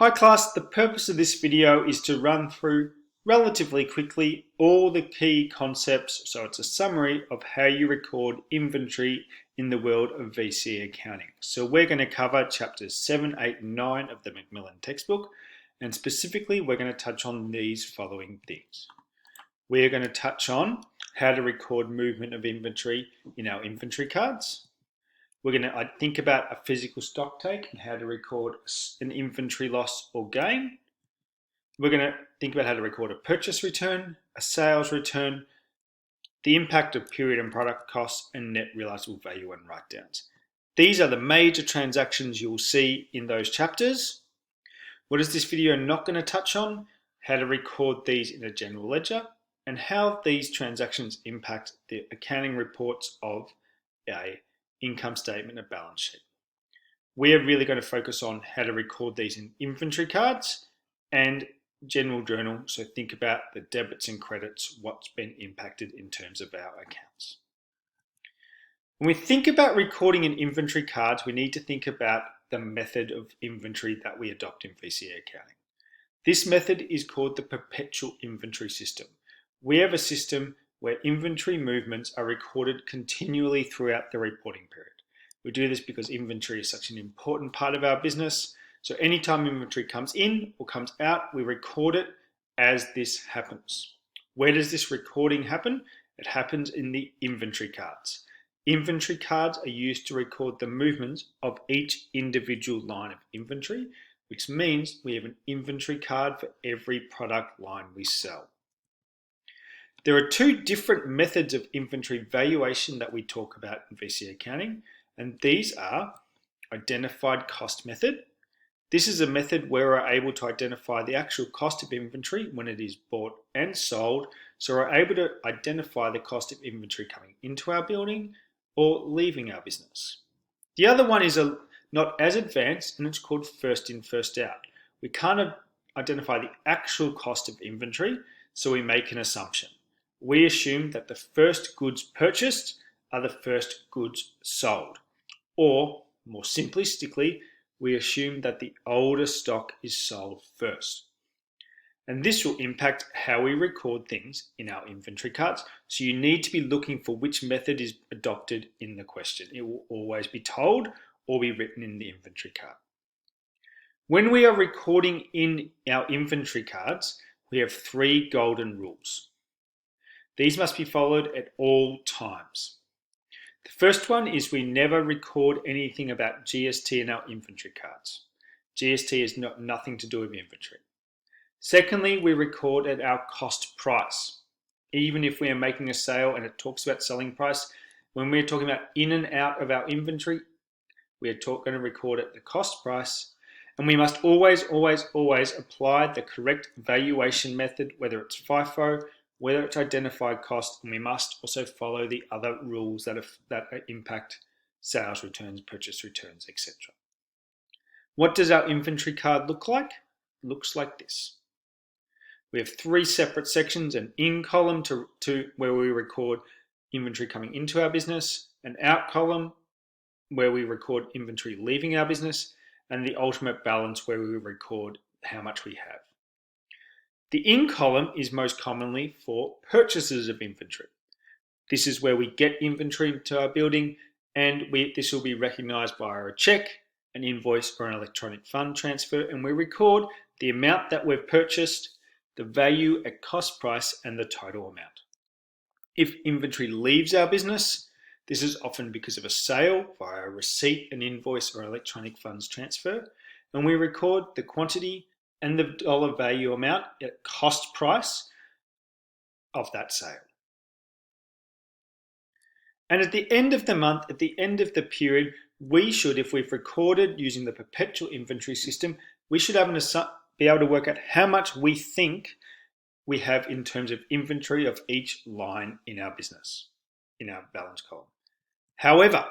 Hi class, the purpose of this video is to run through relatively quickly all the key concepts, so it's a summary of how you record inventory in the world of VCE accounting. So we're going to cover chapters 7, 8 and 9 of the Macmillan textbook, and specifically we're going to touch on these following things. We're going to touch on how to record movement of inventory in our inventory cards. We're going to think about a physical stock take and how to record an inventory loss or gain. We're going to think about how to record a purchase return, a sales return, the impact of period and product costs, and net realizable value and write-downs. These are the major transactions you'll see in those chapters. What is this video not going to touch on? How to record these in a general ledger and how these transactions impact the accounting reports of a income statement and balance sheet. We're really going to focus on how to record these in inventory cards and general journal. So think about the debits and credits, what's been impacted in terms of our accounts. When we think about recording in inventory cards, we need to think about the method of inventory that we adopt in VCE accounting. This method is called the perpetual inventory system. We have a system where inventory movements are recorded continually throughout the reporting period. We do this because inventory is such an important part of our business. So anytime inventory comes in or comes out, we record it as this happens. Where does this recording happen? It happens in the inventory cards. Inventory cards are used to record the movements of each individual line of inventory, which means we have an inventory card for every product line we sell. There are two different methods of inventory valuation that we talk about in VCE accounting, and these are identified cost method. This is a method where we're able to identify the actual cost of inventory when it is bought and sold, so we're able to identify the cost of inventory coming into our building or leaving our business. The other one is not as advanced, and it's called first in, first out. We can't identify the actual cost of inventory, so we make an assumption. We assume that the first goods purchased are the first goods sold. Or, more simplistically, we assume that the older stock is sold first. And this will impact how we record things in our inventory cards. So you need to be looking for which method is adopted in the question. It will always be told or be written in the inventory card. When we are recording in our inventory cards, we have three golden rules. These must be followed at all times. The first one is we never record anything about GST in our inventory cards. GST has nothing to do with inventory. Secondly, we record at our cost price. Even if we are making a sale and it talks about selling price, when we're talking about in and out of our inventory, we are going to record at the cost price. And we must always apply the correct valuation method, whether it's FIFO, whether it's identified cost, and we must also follow the other rules that impact sales returns, purchase returns, etc. What does our inventory card look like? It looks like this. We have three separate sections: an in column to where we record inventory coming into our business, an out column where we record inventory leaving our business, and the ultimate balance where we record how much we have. The in column is most commonly for purchases of inventory. This is where we get inventory into our building, and this will be recognized via a check, an invoice, or an electronic fund transfer, and we record the amount that we've purchased, the value at cost price, and the total amount. If inventory leaves our business, this is often because of a sale via a receipt, an invoice, or electronic funds transfer, and we record the quantity and the dollar value amount at cost price of that sale. And at the end of the month, at the end of the period, we should, if we've recorded using the perpetual inventory system, we should be able to work out how much we think we have in terms of inventory of each line in our business, in our balance column. However,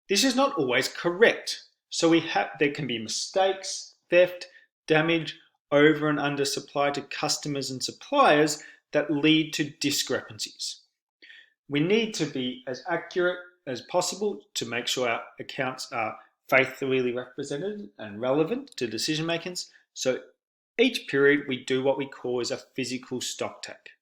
this is not always correct. So there can be mistakes, theft, damage, over and under supply to customers and suppliers that lead to discrepancies. We need to be as accurate as possible to make sure our accounts are faithfully represented and relevant to decision makers. So each period we do what we call as a physical stock take.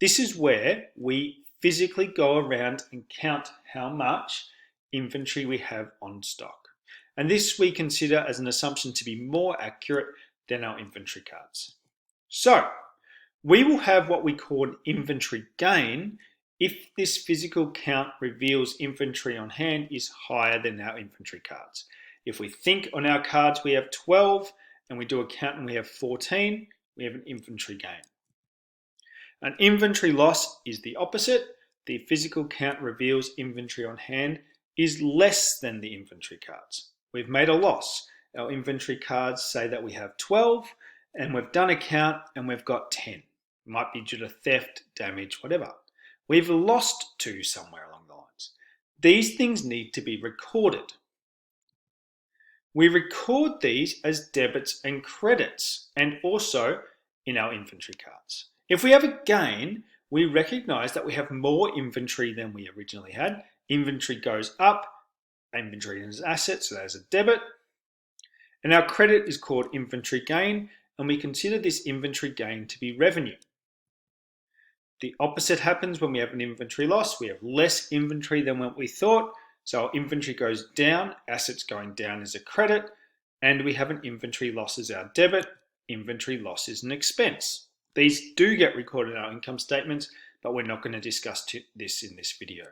This is where we physically go around and count how much inventory we have on stock. And this we consider as an assumption to be more accurate than our inventory cards. So we will have what we call an inventory gain if this physical count reveals inventory on hand is higher than our inventory cards. If we think on our cards we have 12 and we do a count and we have 14, we have an inventory gain. An inventory loss is the opposite. The physical count reveals inventory on hand is less than the inventory cards. We've made a loss. Our inventory cards say that we have 12 and we've done a count and we've got 10. It might be due to theft, damage, whatever. We've lost 2 somewhere along the lines. These things need to be recorded. We record these as debits and credits and also in our inventory cards. If we have a gain, we recognize that we have more inventory than we originally had. Inventory goes up, inventory is an asset, so there's a debit. And our credit is called inventory gain, and we consider this inventory gain to be revenue. The opposite happens when we have an inventory loss. We have less inventory than what we thought, so our inventory goes down, assets going down is a credit, and we have an inventory loss as our debit. Inventory loss is an expense. These do get recorded in our income statements, but we're not going to discuss this in this video.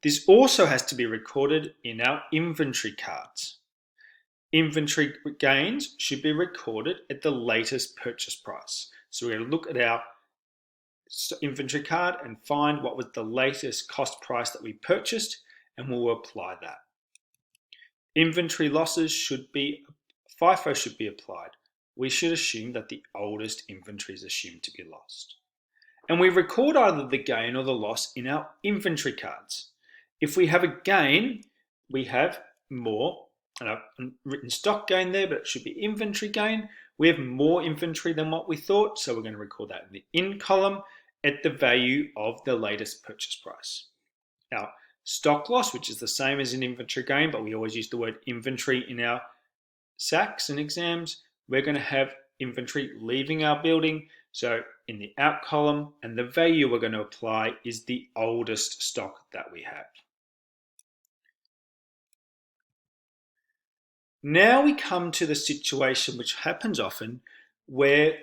This also has to be recorded in our inventory cards. Inventory gains should be recorded at the latest purchase price. So we're going to look at our inventory card and find what was the latest cost price that we purchased, and we'll apply that. Inventory losses FIFO should be applied. We should assume that the oldest inventory is assumed to be lost. And we record either the gain or the loss in our inventory cards. If we have a gain, we have more, and I've written stock gain there, but it should be inventory gain. We have more inventory than what we thought, so we're going to record that in the in column at the value of the latest purchase price. Our stock loss, which is the same as an inventory gain, but we always use the word inventory in our SACs and exams, we're going to have inventory leaving our building. So in the out column, and the value we're going to apply is the oldest stock that we have. Now we come to the situation which happens often where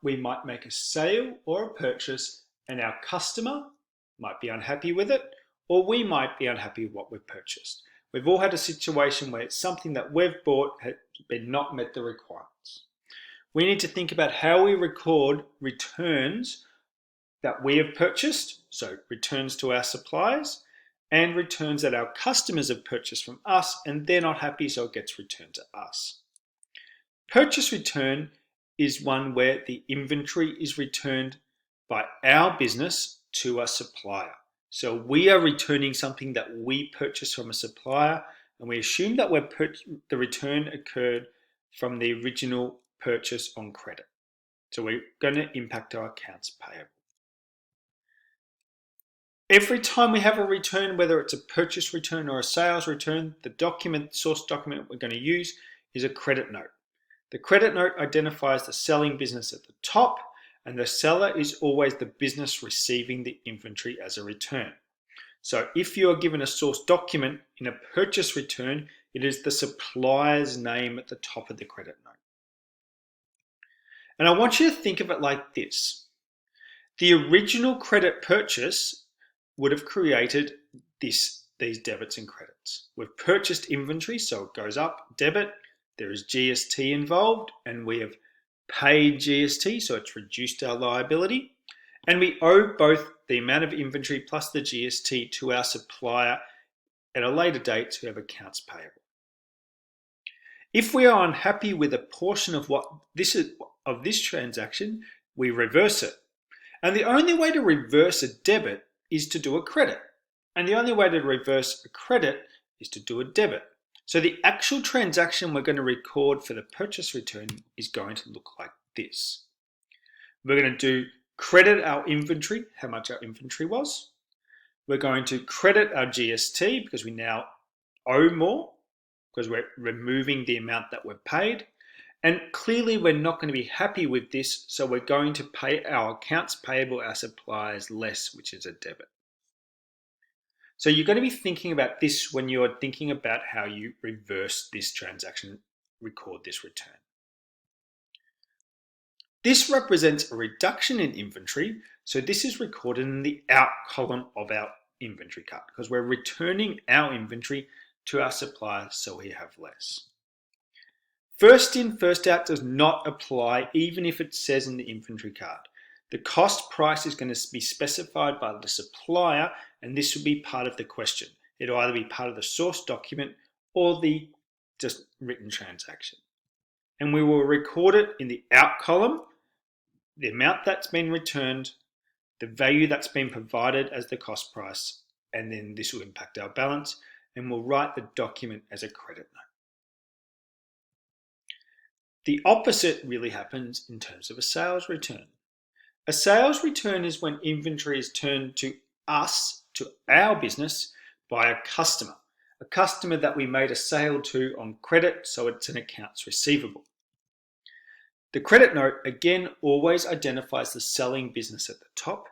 we might make a sale or a purchase and our customer might be unhappy with it, or we might be unhappy with what we've purchased. We've all had a situation where it's something that we've bought has not met the requirements. We need to think about how we record returns that we have purchased, so returns to our suppliers, and returns that our customers have purchased from us and they're not happy, so it gets returned to us. Purchase return is one where the inventory is returned by our business to a supplier. So we are returning something that we purchased from a supplier, and we assume that the return occurred from the original purchase on credit. So we're going to impact our accounts payable. Every time we have a return, whether it's a purchase return or a sales return, the source document we're going to use is a credit note. The credit note identifies the selling business at the top, and the seller is always the business receiving the inventory as a return. So if you are given a source document in a purchase return, it is the supplier's name at the top of the credit note. And I want you to think of it like this. The original credit purchase would have created these debits and credits. We've purchased inventory, so it goes up, debit, there is GST involved, and we have paid GST, so it's reduced our liability. And we owe both the amount of inventory plus the GST to our supplier at a later date, so we have accounts payable. If we are unhappy with a portion of this transaction, we reverse it. And the only way to reverse a debit is to do a credit. And the only way to reverse a credit is to do a debit. So the actual transaction we're going to record for the purchase return is going to look like this. We're going to credit our inventory, how much our inventory was. We're going to credit our GST because we now owe more, because we're removing the amount that we've paid. And clearly we're not going to be happy with this, so we're going to pay our accounts payable, our suppliers less, which is a debit. So you're going to be thinking about this when you're thinking about how you reverse this transaction, record this return. This represents a reduction in inventory, so this is recorded in the out column of our inventory card because we're returning our inventory to our supplier so we have less. First in, first out does not apply even if it says in the inventory card. The cost price is going to be specified by the supplier, and this will be part of the question. It'll either be part of the source document or the just written transaction. And we will record it in the out column, the amount that's been returned, the value that's been provided as the cost price, and then this will impact our balance, and we'll write the document as a credit note. The opposite really happens in terms of a sales return. A sales return is when inventory is turned to us, to our business, by a customer that we made a sale to on credit, so it's an accounts receivable. The credit note again always identifies the selling business at the top,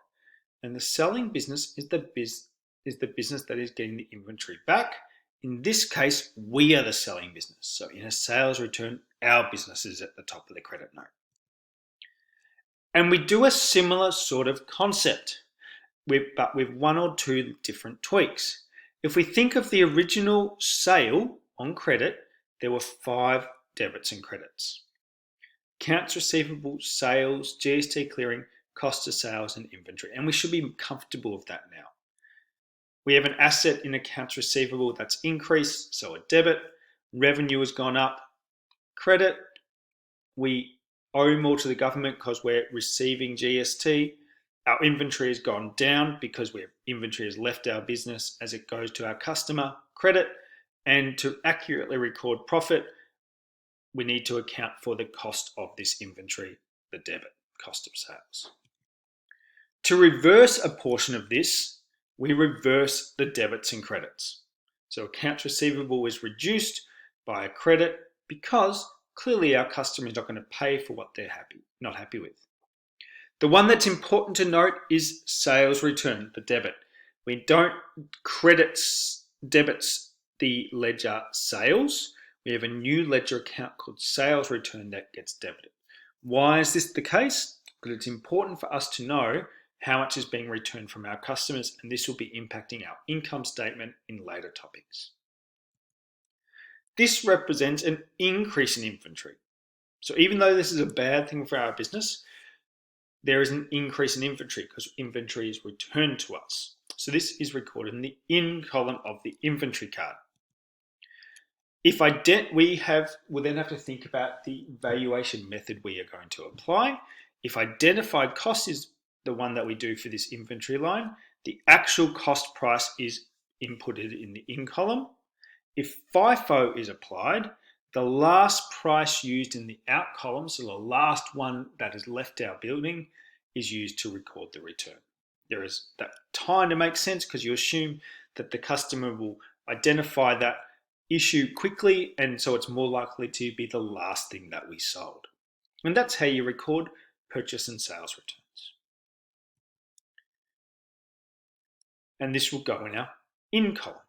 and the selling business is the business that is getting the inventory back. In this case, we are the selling business. So in a sales return, our business is at the top of the credit note. And we do a similar sort of concept, but with one or two different tweaks. If we think of the original sale on credit, there were 5 debits and credits. Accounts receivable, sales, GST clearing, cost of sales, and inventory. And we should be comfortable with that now. We have an asset in accounts receivable that's increased, so a debit. Revenue has gone up, credit. We owe more to the government because we're receiving GST. Our inventory has gone down because inventory has left our business as it goes to our customer, credit. And to accurately record profit, we need to account for the cost of this inventory, the debit, cost of sales. To reverse a portion of this, we reverse the debits and credits. So accounts receivable is reduced by a credit because clearly our customer is not going to pay for what they're not happy with. The one that's important to note is sales return, the debit. We don't debits the ledger sales. We have a new ledger account called sales return that gets debited. Why is this the case? Because it's important for us to know how much is being returned from our customers, and this will be impacting our income statement in later topics. This represents an increase in inventory. So even though this is a bad thing for our business, there is an increase in inventory because inventory is returned to us. So this is recorded in the in column of the inventory card. We'll then have to think about the valuation method we are going to apply. If identified cost is the one that we do for this inventory line, the actual cost price is inputted in the in column. If FIFO is applied, the last price used in the out column, so the last one that is left our building, is used to record the return. There is that time to make sense because you assume that the customer will identify that issue quickly, and so it's more likely to be the last thing that we sold. And that's how you record purchase and sales returns. And this will go in our in column.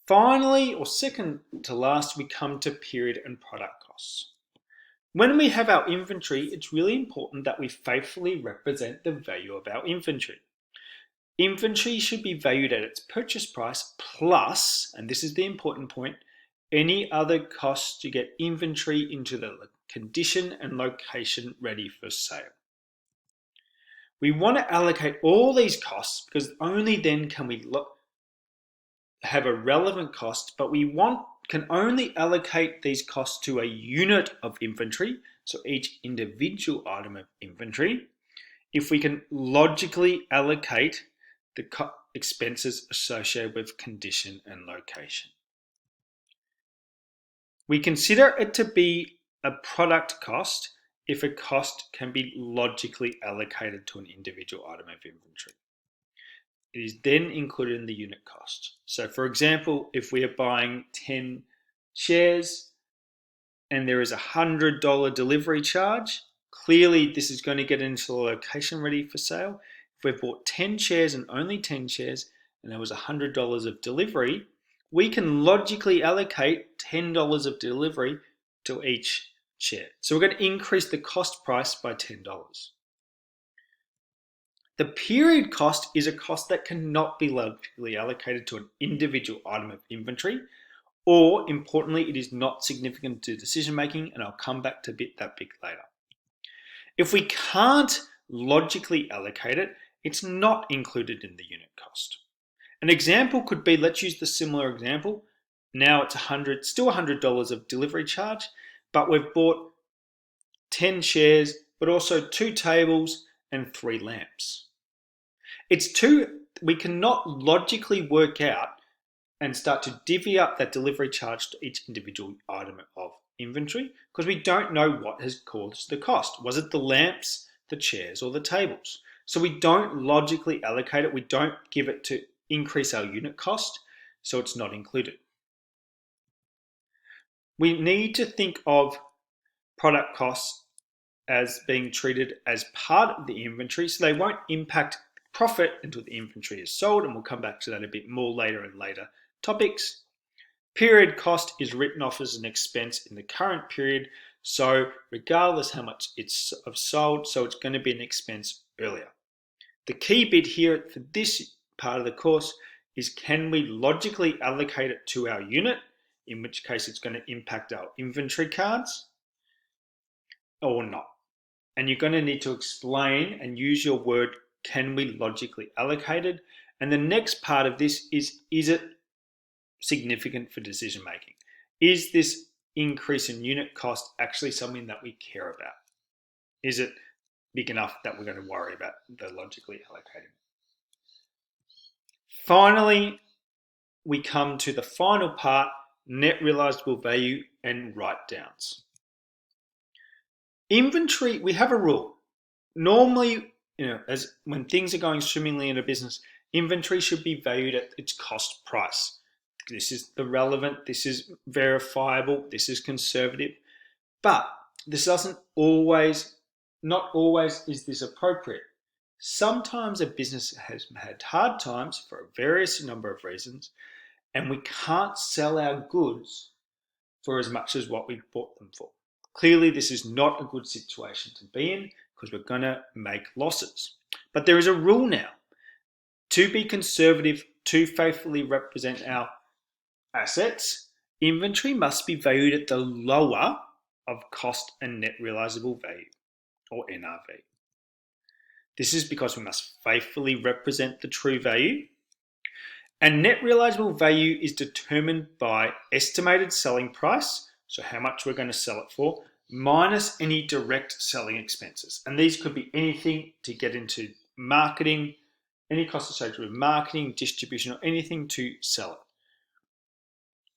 Finally, or second to last, we come to period and product costs. When we have our inventory, it's really important that we faithfully represent the value of our inventory. Inventory should be valued at its purchase price plus, and this is the important point, any other costs to get inventory into the condition and location ready for sale. We want to allocate all these costs because only then can we have a relevant cost, but we can only allocate these costs to a unit of inventory, so each individual item of inventory, if we can logically allocate the expenses associated with condition and location. We consider it to be a product cost if a cost can be logically allocated to an individual item of inventory. It is then included in the unit cost. So for example, if we are buying 10 shares and there is a $100 delivery charge, clearly this is going to get into the location ready for sale. If we've bought 10 shares and only 10 shares and there was $100 of delivery, we can logically allocate $10 of delivery to each share. So we're going to increase the cost price by $10. The period cost is a cost that cannot be logically allocated to an individual item of inventory, or importantly, it is not significant to decision making, and I'll come back to that bit later. If we can't logically allocate it, it's not included in the unit cost. An example could be, let's use the similar example. Now it's still $100 of delivery charge, but we've bought 10 shares, but also 2 tables and 3 lamps. We cannot logically work out and start to divvy up that delivery charge to each individual item of inventory because we don't know what has caused the cost. Was it the lamps, the chairs, or the tables? So we don't logically allocate it. We don't give it to increase our unit cost, so it's not included. We need to think of product costs as being treated as part of the inventory, so they won't impact profit until the inventory is sold, and we'll come back to that a bit more later in later topics. Period cost is written off as an expense in the current period, so regardless how much it's sold, so it's going to be an expense earlier. The key bit here for this part of the course is, can we logically allocate it to our unit, in which case it's going to impact our inventory cards, or not? And you're going to need to explain and use your word, can we logically allocate it? And the next part of this is it significant for decision making? Is this increase in unit cost actually something that we care about? Is it big enough that we're going to worry about the logically allocating? Finally, we come to the final part, net realizable value and write-downs. Inventory, we have a rule. Normally, as when things are going swimmingly in a business, inventory should be valued at its cost price. This is the relevant, this is verifiable, this is conservative, but this not always is this appropriate. Sometimes a business has had hard times for a various number of reasons, and we can't sell our goods for as much as what we bought them for. Clearly, this is not a good situation to be in because we're going to make losses. But there is a rule now. To be conservative, to faithfully represent our assets, inventory must be valued at the lower of cost and net realizable value, or NRV. This is because we must faithfully represent the true value. And net realizable value is determined by estimated selling price, so how much we're going to sell it for, minus any direct selling expenses. And these could be anything to get into marketing, any cost associated with marketing, distribution, or anything to sell it.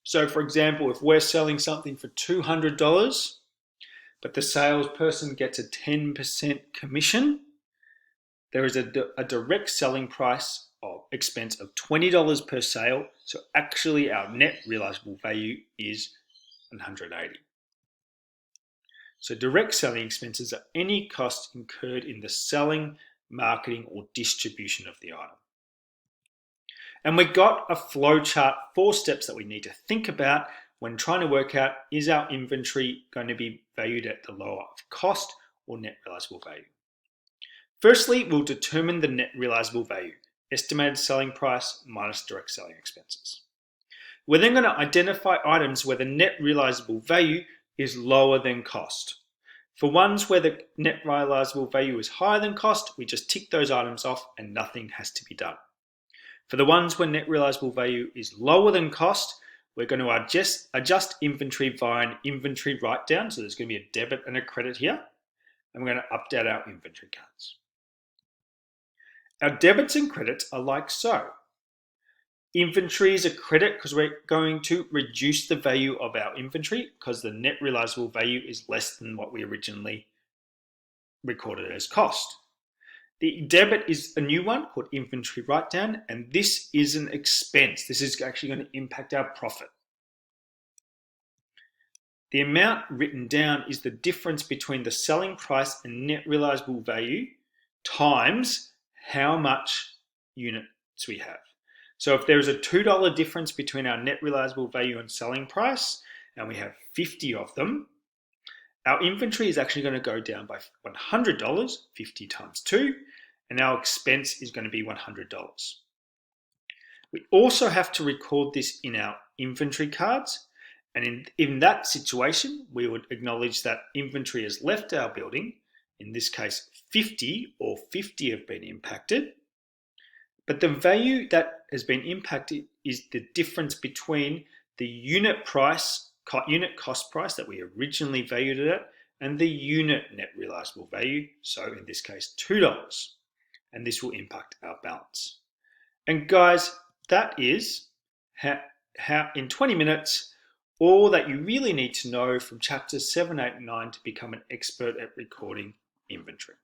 So for example, if we're selling something for $200, but the salesperson gets a 10% commission, there is a direct selling price of expense of $20 per sale. So actually our net realizable value is $180. So direct selling expenses are any costs incurred in the selling, marketing, or distribution of the item. And we've got a flow chart, 4 steps that we need to think about when trying to work out, is our inventory going to be valued at the lower of cost or net realizable value? Firstly, we'll determine the net realizable value, estimated selling price minus direct selling expenses. We're then going to identify items where the net realizable value is lower than cost. For ones where the net realizable value is higher than cost, we just tick those items off and nothing has to be done. For the ones where net realizable value is lower than cost, we're going to adjust inventory via an inventory write-down. So there's going to be a debit and a credit here. And we're going to update our inventory cards. Our debits and credits are like so. Inventory is a credit because we're going to reduce the value of our inventory because the net realizable value is less than what we originally recorded as cost. The debit is a new one called inventory write-down, and this is an expense. This is actually going to impact our profit. The amount written down is the difference between the selling price and net realizable value times how much units we have. So if there is a $2 difference between our net realizable value and selling price, and we have 50 of them, our inventory is actually going to go down by $100, 50 times 2, and our expense is going to be $100. We also have to record this in our inventory cards, and in that situation, we would acknowledge that inventory has left our building. In this case, 50 or 50 have been impacted. But the value that has been impacted is the difference between the unit cost price that we originally valued it at and the unit net realizable value, so in this case $2, and this will impact our balance. And guys, that is how in 20 minutes all that you really need to know from chapters 7, 8, and 9 to become an expert at recording inventory.